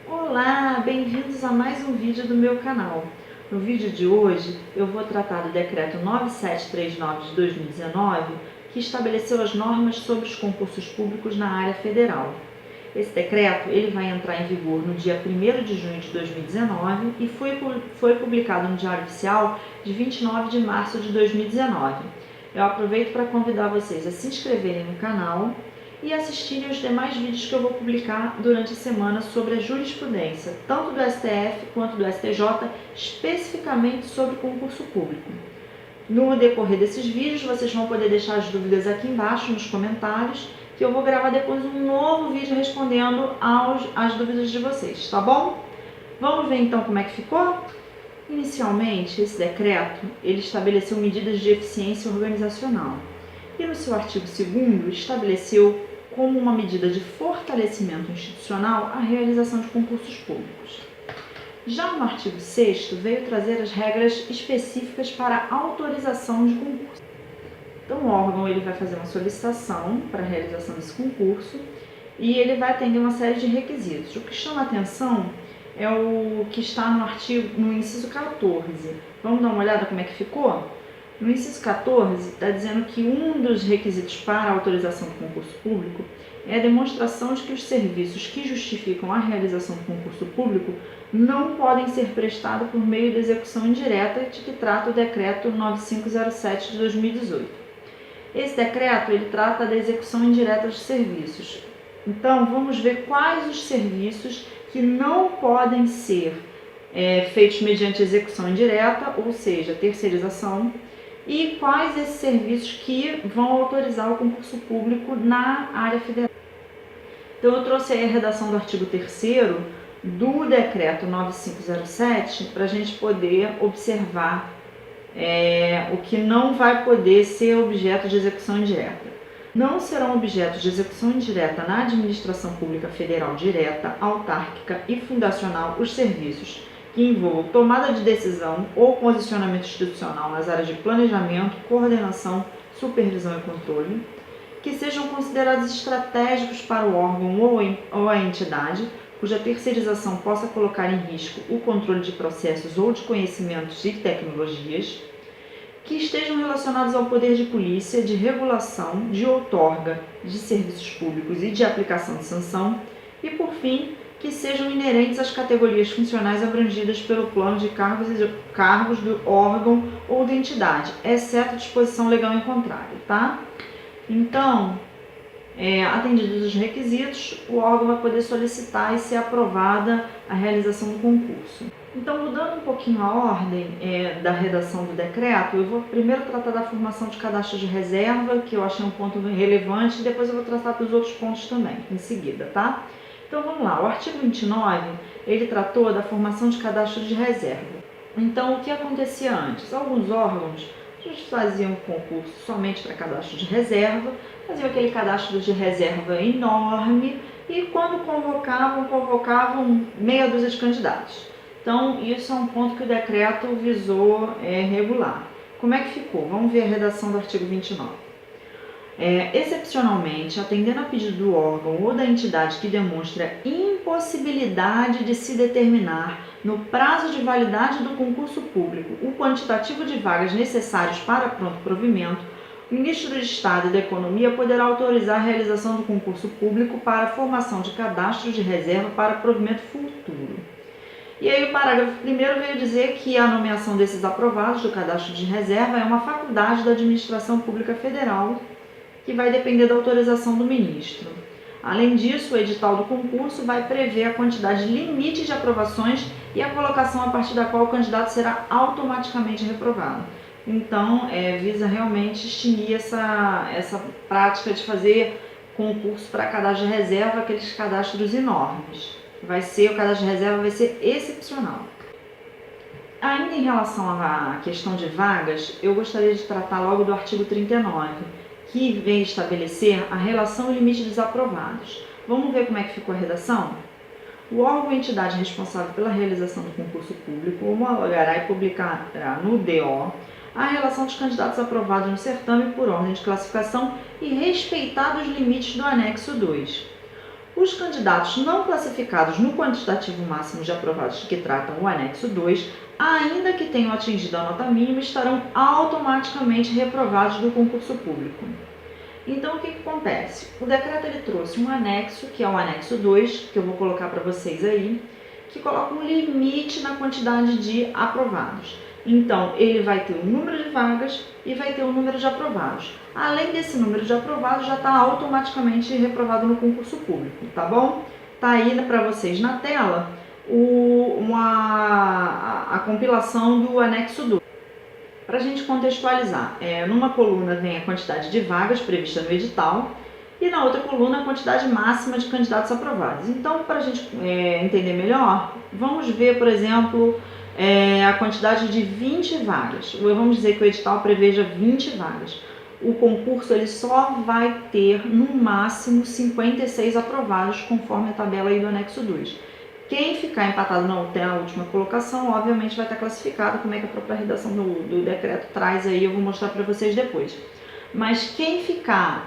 Olá, bem-vindos a mais um vídeo do meu canal. No vídeo de hoje eu vou tratar do Decreto 9739 de 2019, que estabeleceu as normas sobre os concursos públicos na área federal. Esse decreto ele vai entrar em vigor no dia 1º de junho de 2019 e foi publicado no Diário Oficial de 29 de março de 2019. Eu aproveito para convidar vocês a se inscreverem no canal e assistirem os demais vídeos que eu vou publicar durante a semana sobre a jurisprudência, tanto do STF quanto do STJ, especificamente sobre concurso público. No decorrer desses vídeos, vocês vão poder deixar as dúvidas aqui embaixo nos comentários, que eu vou gravar depois um novo vídeo respondendo às dúvidas de vocês, tá bom? Vamos ver então como é que ficou? Inicialmente, esse decreto ele estabeleceu medidas de eficiência organizacional e no seu artigo 2º estabeleceu como uma medida de fortalecimento institucional a realização de concursos públicos. Já no artigo 6º veio trazer as regras específicas para a autorização de concurso. Então o órgão ele vai fazer uma solicitação para a realização desse concurso e ele vai atender uma série de requisitos. O que chama a atenção é o que está no inciso 14. Vamos dar uma olhada como é que ficou? No inciso 14 está dizendo que um dos requisitos para a autorização do concurso público é a demonstração de que os serviços que justificam a realização do concurso público não podem ser prestados por meio da execução indireta de que trata o decreto 9507 de 2018. Esse decreto ele trata da execução indireta de serviços. Então, vamos ver quais os serviços que não podem ser feitos mediante execução indireta, ou seja, terceirização, e quais esses serviços que vão autorizar o concurso público na área federal. Então, eu trouxe aí a redação do artigo 3º do decreto 9507 para a gente poder observar o que não vai poder ser objeto de execução indireta. Não serão objetos de execução indireta na administração pública federal direta, autárquica e fundacional os serviços que envolvam tomada de decisão ou posicionamento institucional nas áreas de planejamento, coordenação, supervisão e controle, que sejam considerados estratégicos para o órgão ou a entidade, cuja terceirização possa colocar em risco o controle de processos ou de conhecimentos e tecnologias, que estejam relacionados ao poder de polícia, de regulação, de outorga de serviços públicos e de aplicação de sanção, e, por fim, que sejam inerentes às categorias funcionais abrangidas pelo plano de cargos do órgão ou da entidade, exceto disposição legal em contrário, tá? Então, atendidos os requisitos, o órgão vai poder solicitar e ser aprovada a realização do concurso. Então, mudando um pouquinho a ordem da redação do decreto, eu vou primeiro tratar da formação de cadastro de reserva, que eu achei um ponto relevante, e depois eu vou tratar dos outros pontos também, em seguida, tá? Então, vamos lá. O artigo 29, ele tratou da formação de cadastro de reserva. Então, o que acontecia antes? Alguns órgãos faziam concurso somente para cadastro de reserva, faziam aquele cadastro de reserva enorme e quando convocavam meia dúzia de candidatos. Então, isso é um ponto que o decreto visou regular. Como é que ficou? Vamos ver a redação do artigo 29. Excepcionalmente, atendendo a pedido do órgão ou da entidade que demonstra impossibilidade de se determinar, no prazo de validade do concurso público, o quantitativo de vagas necessários para pronto provimento, o Ministro do Estado e da Economia poderá autorizar a realização do concurso público para a formação de cadastro de reserva para provimento futuro. E aí o parágrafo 1º veio dizer que a nomeação desses aprovados do cadastro de reserva é uma faculdade da Administração Pública Federal, que vai depender da autorização do ministro. Além disso, o edital do concurso vai prever a quantidade limite de aprovações e a colocação a partir da qual o candidato será automaticamente reprovado. Então, visa realmente extinguir essa prática de fazer concurso para cadastro de reserva, aqueles cadastros enormes. O cadastro de reserva vai ser excepcional. Ainda em relação à questão de vagas, eu gostaria de tratar logo do artigo 39, que vem estabelecer a relação e limite dos aprovados. Vamos ver como é que ficou a redação? O órgão ou entidade responsável pela realização do concurso público homologará e publicará no DO a relação dos candidatos aprovados no certame por ordem de classificação e respeitados os limites do anexo 2. Os candidatos não classificados no quantitativo máximo de aprovados que tratam o anexo 2, ainda que tenham atingido a nota mínima, estarão automaticamente reprovados do concurso público. Então, o que acontece? O decreto ele trouxe um anexo, que é o anexo 2, que eu vou colocar para vocês aí, que coloca um limite na quantidade de aprovados. Então, ele vai ter o número de vagas e vai ter o número de aprovados. Além desse número de aprovados, já está automaticamente reprovado no concurso público, tá bom? Tá aí para vocês na tela a compilação do anexo 2. Para a gente contextualizar, numa coluna vem a quantidade de vagas prevista no edital e na outra coluna a quantidade máxima de candidatos aprovados. Então, para a gente entender melhor, vamos ver, por exemplo, a quantidade de 20 vagas. Vamos dizer que o edital preveja 20 vagas. O concurso ele só vai ter, no máximo, 56 aprovados, conforme a tabela aí do anexo 2. Quem ficar empatado até a última colocação, obviamente vai estar classificado, como é que a própria redação do decreto traz aí, eu vou mostrar para vocês depois. Mas quem ficar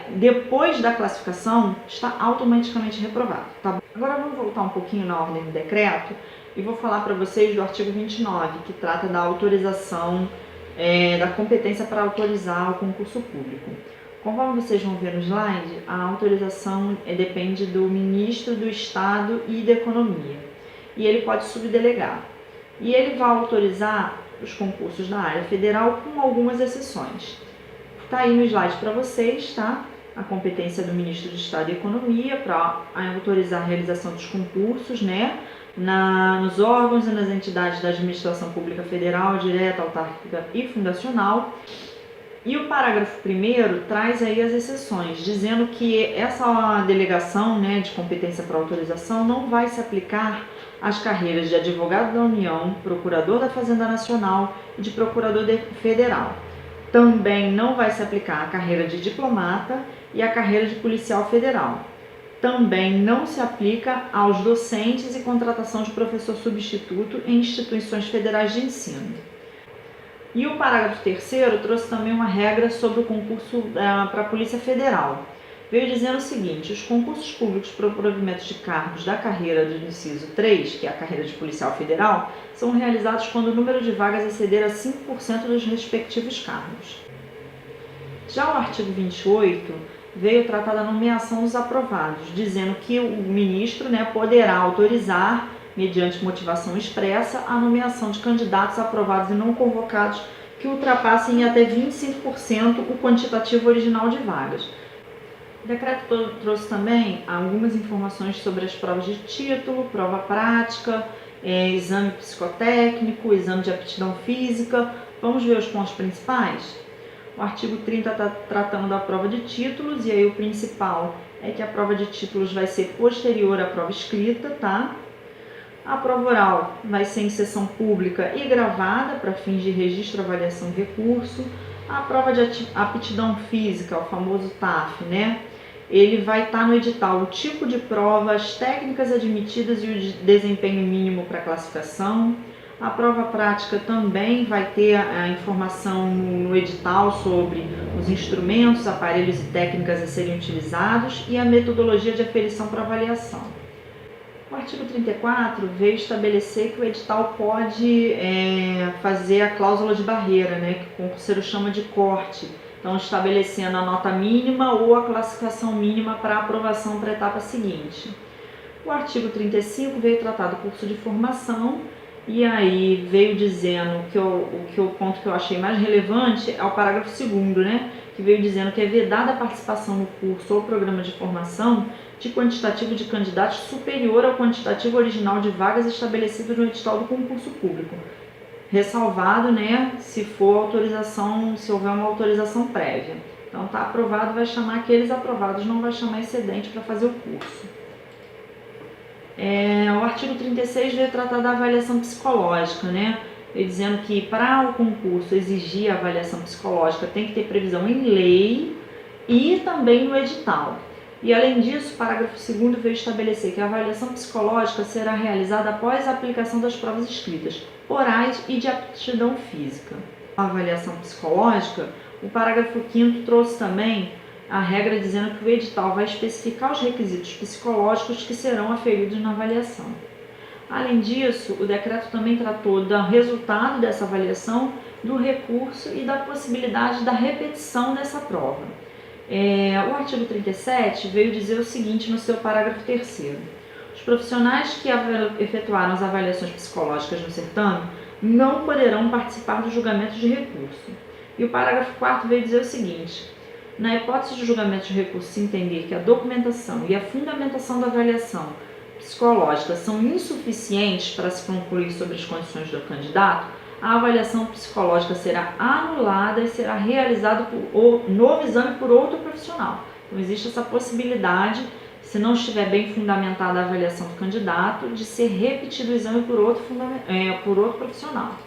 depois da classificação está automaticamente reprovado, tá bom? Agora vamos voltar um pouquinho na ordem do decreto e vou falar para vocês do artigo 29, que trata da autorização, da competência para autorizar o concurso público. Conforme vocês vão ver no slide, a autorização depende do ministro do Estado e da Economia. E ele pode subdelegar. E ele vai autorizar os concursos da área federal com algumas exceções. Está aí no slide para vocês, tá? A competência do ministro do Estado e Economia para autorizar a realização dos concursos, né? Nos órgãos e nas entidades da administração pública federal, direta, autárquica e fundacional. E o parágrafo 1º traz aí as exceções, dizendo que essa delegação, né, de competência para autorização não vai se aplicar às carreiras de advogado da União, procurador da Fazenda Nacional e de procurador federal. Também não vai se aplicar à carreira de diplomata e à carreira de policial federal. Também não se aplica aos docentes e contratação de professor substituto em instituições federais de ensino. E o parágrafo 3º trouxe também uma regra sobre o concurso para a Polícia Federal. Veio dizendo o seguinte: os concursos públicos para o provimento de cargos da carreira do inciso 3, que é a carreira de policial federal, são realizados quando o número de vagas exceder a 5% dos respectivos cargos. Já o artigo 28 veio tratar da nomeação dos aprovados, dizendo que o ministro, né, poderá autorizar, mediante motivação expressa, a nomeação de candidatos aprovados e não convocados que ultrapassem em até 25% o quantitativo original de vagas. O decreto trouxe também algumas informações sobre as provas de título, prova prática, exame psicotécnico, exame de aptidão física. Vamos ver os pontos principais? O artigo 30 está tratando da prova de títulos, e aí o principal é que a prova de títulos vai ser posterior à prova escrita, tá? A prova oral vai ser em sessão pública e gravada para fins de registro, avaliação e recurso. A prova de aptidão física, o famoso TAF, né? Ele vai estar no edital o tipo de prova, as técnicas admitidas e o desempenho mínimo para classificação. A prova prática também vai ter a informação no edital sobre os instrumentos, aparelhos e técnicas a serem utilizados e a metodologia de aferição para avaliação. O artigo 34 veio estabelecer que o edital pode fazer a cláusula de barreira, né, que o concurseiro chama de corte, então estabelecendo a nota mínima ou a classificação mínima para aprovação para a etapa seguinte. O artigo 35 veio tratar do curso de formação, e aí veio dizendo que o ponto que eu achei mais relevante é o parágrafo 2º, né, que veio dizendo que é vedada a participação no curso ou programa de formação de quantitativo de candidatos superior ao quantitativo original de vagas estabelecido no edital do concurso público, ressalvado, né, se houver uma autorização prévia. Então tá aprovado, vai chamar aqueles aprovados, não vai chamar excedente para fazer o curso. O artigo 36 veio tratar da avaliação psicológica, né? Dizendo que para o concurso exigir a avaliação psicológica tem que ter previsão em lei e também no edital. E além disso, o parágrafo 2º veio estabelecer que a avaliação psicológica será realizada após a aplicação das provas escritas, orais e de aptidão física. A avaliação psicológica, o parágrafo 5º trouxe também a regra dizendo que o edital vai especificar os requisitos psicológicos que serão aferidos na avaliação. Além disso, o decreto também tratou do resultado dessa avaliação, do recurso e da possibilidade da repetição dessa prova. O artigo 37 veio dizer o seguinte no seu parágrafo 3º. Os profissionais que efetuaram as avaliações psicológicas no certame não poderão participar do julgamento de recurso. E o parágrafo 4º veio dizer o seguinte: na hipótese de julgamento de recurso se entender que a documentação e a fundamentação da avaliação psicológica são insuficientes para se concluir sobre as condições do candidato, a avaliação psicológica será anulada e será realizada novo exame por outro profissional. Então existe essa possibilidade, se não estiver bem fundamentada a avaliação do candidato, de ser repetido o exame por outro profissional.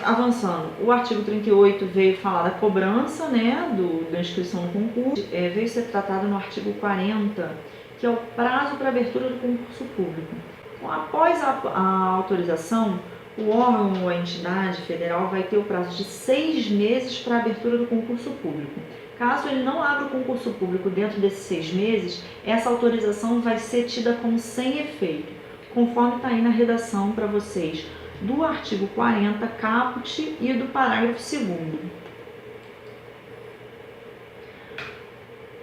Avançando, o artigo 38 veio falar da cobrança, da inscrição no concurso, veio ser tratado no artigo 40, que é o prazo para abertura do concurso público. Então, após a autorização, o órgão ou a entidade federal vai ter o prazo de 6 meses para a abertura do concurso público. Caso ele não abra o concurso público dentro desses 6 meses, essa autorização vai ser tida como sem efeito, conforme está aí na redação para vocês do artigo 40, caput, e do parágrafo 2º.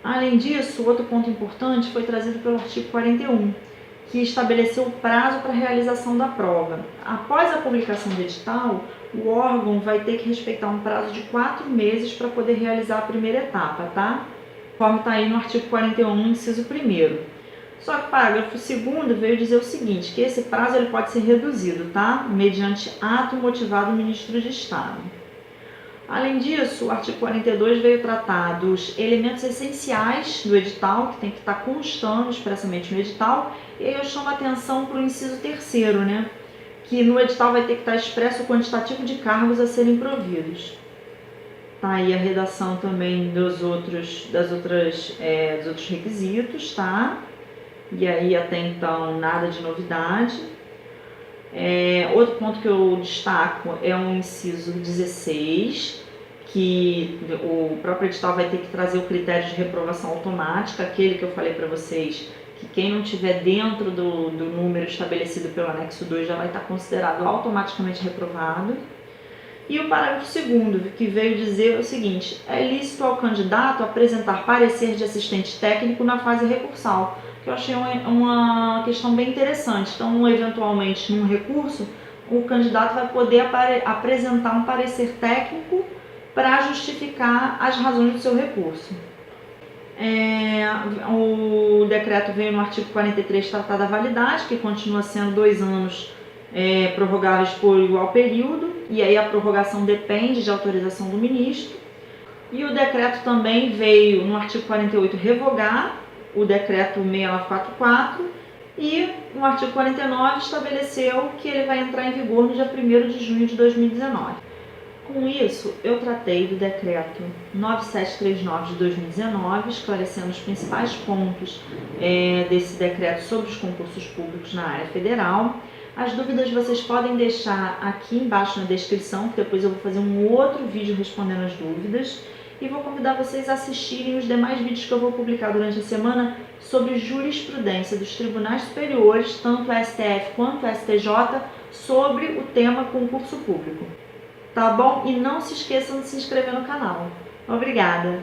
Além disso, outro ponto importante foi trazido pelo artigo 41, que estabeleceu o prazo para a realização da prova. Após a publicação do edital, o órgão vai ter que respeitar um prazo de 4 meses para poder realizar a primeira etapa, tá? Conforme está aí no artigo 41, inciso 1º. Só que o parágrafo 2º veio dizer o seguinte, que esse prazo ele pode ser reduzido, tá? Mediante ato motivado do ministro de Estado. Além disso, o artigo 42 veio tratar dos elementos essenciais do edital, que tem que estar constando expressamente no edital, e aí eu chamo a atenção para o inciso 3º, que no edital vai ter que estar expresso o quantitativo de cargos a serem providos. Tá aí a redação também dos outros requisitos, tá? E aí até então nada de novidade. Outro ponto que eu destaco é o inciso 16, que o próprio edital vai ter que trazer o critério de reprovação automática, aquele que eu falei para vocês, que quem não estiver dentro do número estabelecido pelo anexo 2 já vai estar considerado automaticamente reprovado. E o parágrafo 2º, que veio dizer o seguinte: é lícito ao candidato apresentar parecer de assistente técnico na fase recursal, que eu achei uma questão bem interessante. Então, eventualmente, num recurso, o candidato vai poder apresentar um parecer técnico para justificar as razões do seu recurso. O decreto veio no artigo 43 tratar da validade, que continua sendo 2 anos prorrogáveis por igual período, e aí a prorrogação depende de autorização do ministro. E o decreto também veio no artigo 48 revogar o decreto 6944, e no artigo 49 estabeleceu que ele vai entrar em vigor no dia 1º de junho de 2019. Com isso, eu tratei do decreto 9739 de 2019, esclarecendo os principais pontos desse decreto sobre os concursos públicos na área federal. As dúvidas vocês podem deixar aqui embaixo na descrição, que depois eu vou fazer um outro vídeo respondendo as dúvidas. E vou convidar vocês a assistirem os demais vídeos que eu vou publicar durante a semana sobre jurisprudência dos tribunais superiores, tanto o STF quanto o STJ, sobre o tema concurso público. Tá bom? E não se esqueçam de se inscrever no canal. Obrigada!